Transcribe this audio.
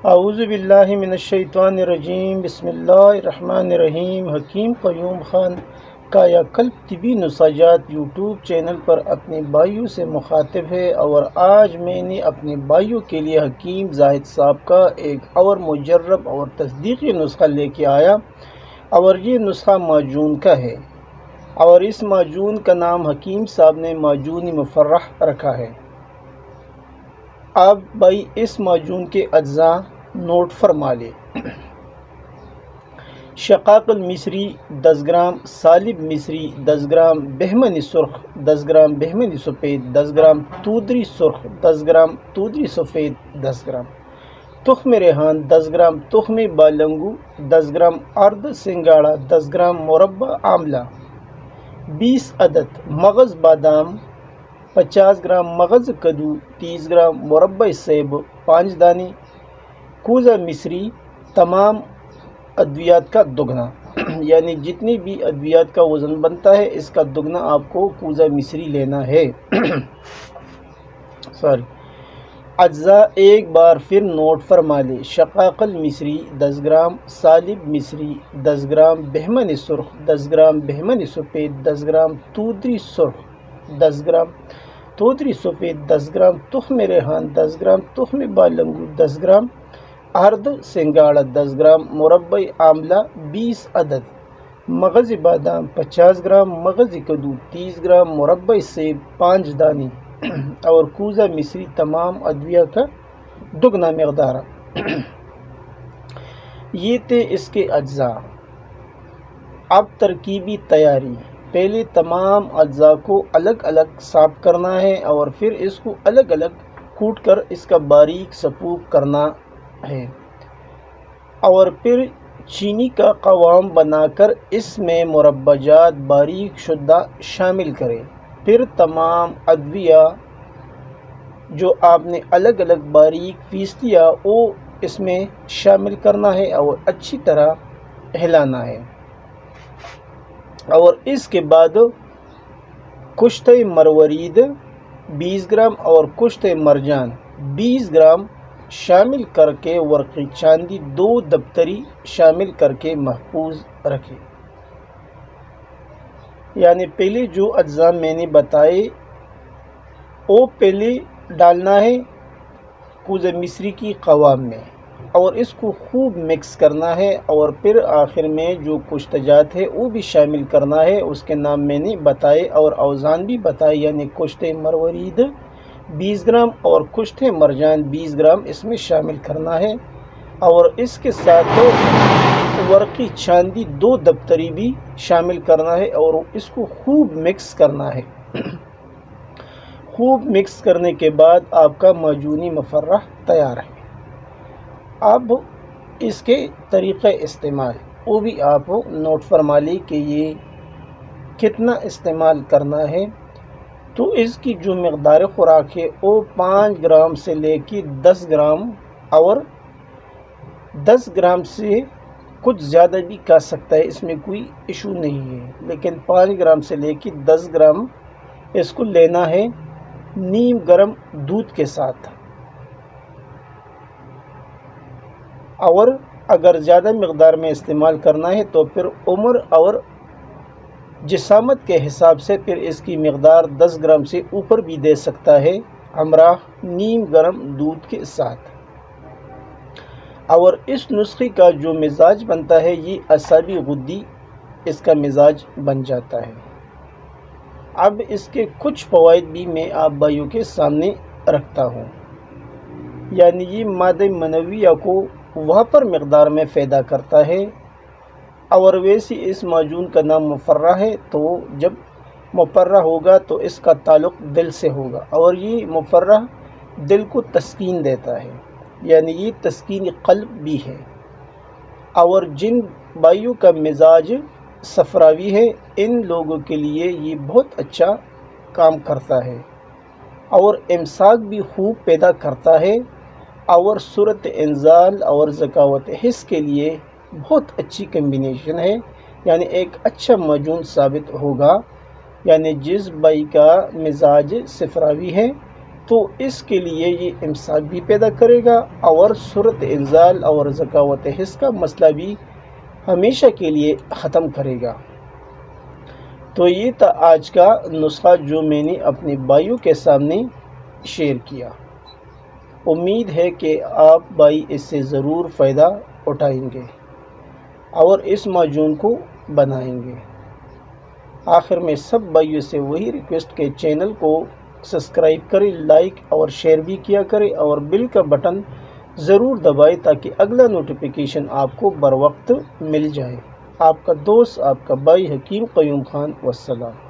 اعوذ باللہ من الشیطان الرجیم، بسم اللہ الرحمن الرحیم۔ حکیم قیوم خان کایا کلب طبی نساجات یوٹیوب چینل پر اپنے بھائیوں سے مخاطب ہے، اور آج میں نے اپنے بھائیوں کے لیے حکیم زاہد صاحب کا ایک اور مجرب اور تصدیقی نسخہ لے کے آیا، اور یہ نسخہ معجون کا ہے، اور اس معجون کا نام حکیم صاحب نے معجون مفرح رکھا ہے۔ اب بھائی اس معجون کے اجزاء نوٹ فرما لے۔ شقاق المصری 10 گرام، سالب مصری 10 گرام، بہمن سرخ 10 گرام، بہمن سفید 10 گرام، تودری سرخ 10 گرام، تودری سفید 10 گرام، تخم ریحان 10 گرام، تخم بالنگو 10 گرام، ارد سنگاڑا 10 گرام، مربع آملہ 20 عدد، مغز بادام 50 گرام، مغز کدو 30 گرام، مربع سیب 5 دانی، کوزہ مصری تمام ادویات کا دگنا یعنی جتنی بھی ادویات کا وزن بنتا ہے اس کا دگنا آپ کو کوزہ مصری لینا ہے۔ اجزاء ایک بار پھر نوٹ فرما لے۔ شقاق المصری 10 گرام، سالب مصری 10 گرام، بہمن سرخ 10 گرام، بہمن سفید 10 گرام، تودری سرخ 10 گرام، تودری سفید 10 گرام، تخم ریحان 10 گرام، تخم بالنگو 10 گرام، ارد سنگاڑا 10 گرام، مربع آملہ 20 عدد، مغز بادام 50 گرام، مغز کدو 30 گرام، مربع سیب 5 دانی اور کوزہ مصری تمام ادویہ کا دگنا مقدار۔ یہ تھے اس کے اجزاء۔ اب ترکیبی تیاری۔ پہلے تمام اجزاء کو الگ الگ صاف کرنا ہے، اور پھر اس کو الگ الگ کوٹ کر اس کا باریک سپوک کرنا ہے، اور پھر چینی کا قوام بنا کر اس میں مربعات باریک شدہ شامل کریں۔ پھر تمام ادویہ جو آپ نے الگ الگ باریک پیس لیا وہ اس میں شامل کرنا ہے اور اچھی طرح ہلانا ہے، اور اس کے بعد کشتہ مروارید 20 گرام اور کشتہ مرجان 20 گرام شامل کر کے ورقی چاندی 2 دفتری شامل کر کے محفوظ رکھیں۔ یعنی پہلے جو اجزاء میں نے بتائے وہ پہلے ڈالنا ہے کوزہ مصری کی قوام میں، اور اس کو خوب مکس کرنا ہے، اور پھر آخر میں جو کشتہ جات ہے وہ بھی شامل کرنا ہے، اس کے نام میں نے بتائے اور اوزان بھی بتائے، یعنی کشتہ مروارید 20 گرام اور کشتہ مرجان 20 گرام اس میں شامل کرنا ہے، اور اس کے ساتھ ورقی چاندی 2 دفتری بھی شامل کرنا ہے، اور اس کو خوب مکس کرنا ہے۔ خوب مکس کرنے کے بعد آپ کا معجونی مفرح تیار ہے۔ اب اس کے طریقہ استعمال وہ بھی آپ نوٹ فرما لی کہ یہ کتنا استعمال کرنا ہے۔ تو اس کی جو مقدار خوراک ہے وہ 5 گرام سے لے کے 10 گرام، اور 10 گرام سے کچھ زیادہ بھی کھا سکتا ہے، اس میں کوئی ایشو نہیں ہے، لیکن 5 گرام سے لے کے 10 گرام اس کو لینا ہے نیم گرم دودھ کے ساتھ۔ اور اگر زیادہ مقدار میں استعمال کرنا ہے تو پھر عمر اور جسامت کے حساب سے پھر اس کی مقدار 10 گرام سے اوپر بھی دے سکتا ہے ہمراہ نیم گرم دودھ کے ساتھ۔ اور اس نسخے کا جو مزاج بنتا ہے یہ اعصابی غدی اس کا مزاج بن جاتا ہے۔ اب اس کے کچھ فوائد بھی میں آپ بھائیوں کے سامنے رکھتا ہوں۔ یعنی یہ مادہ منویہ کو وافر مقدار میں پیدا کرتا ہے، اور ویسے اس معجون کا نام مفرح ہے، تو جب مفرح ہوگا تو اس کا تعلق دل سے ہوگا، اور یہ مفرح دل کو تسکین دیتا ہے، یعنی یہ تسکین قلب بھی ہے۔ اور جن بھائیوں کا مزاج صفراوی ہے ان لوگوں کے لیے یہ بہت اچھا کام کرتا ہے، اور امساک بھی خوب پیدا کرتا ہے، اور صورت انزال اور ذکاوت حس کے لیے بہت اچھی کمبینیشن ہے، یعنی ایک اچھا معجون ثابت ہوگا۔ یعنی جس بھائی کا مزاج صفراوی ہے تو اس کے لیے یہ امساک بھی پیدا کرے گا اور صورت انزال اور ذکاوت حس کا مسئلہ بھی ہمیشہ کے لیے ختم کرے گا۔ تو یہ تھا آج کا نسخہ جو میں نے اپنے بھائیوں کے سامنے شیئر کیا۔ امید ہے کہ آپ بھائی اس سے ضرور فائدہ اٹھائیں گے اور اس معجون کو بنائیں گے۔ آخر میں سب بھائیوں سے وہی ریکویسٹ کہ چینل کو سبسکرائب کریں، لائک اور شیئر بھی کیا کریں اور بیل کا بٹن ضرور دبائیں تاکہ اگلا نوٹیفیکیشن آپ کو بر وقت مل جائے۔ آپ کا دوست، آپ کا بھائی حکیم قیوم خان، والسلام۔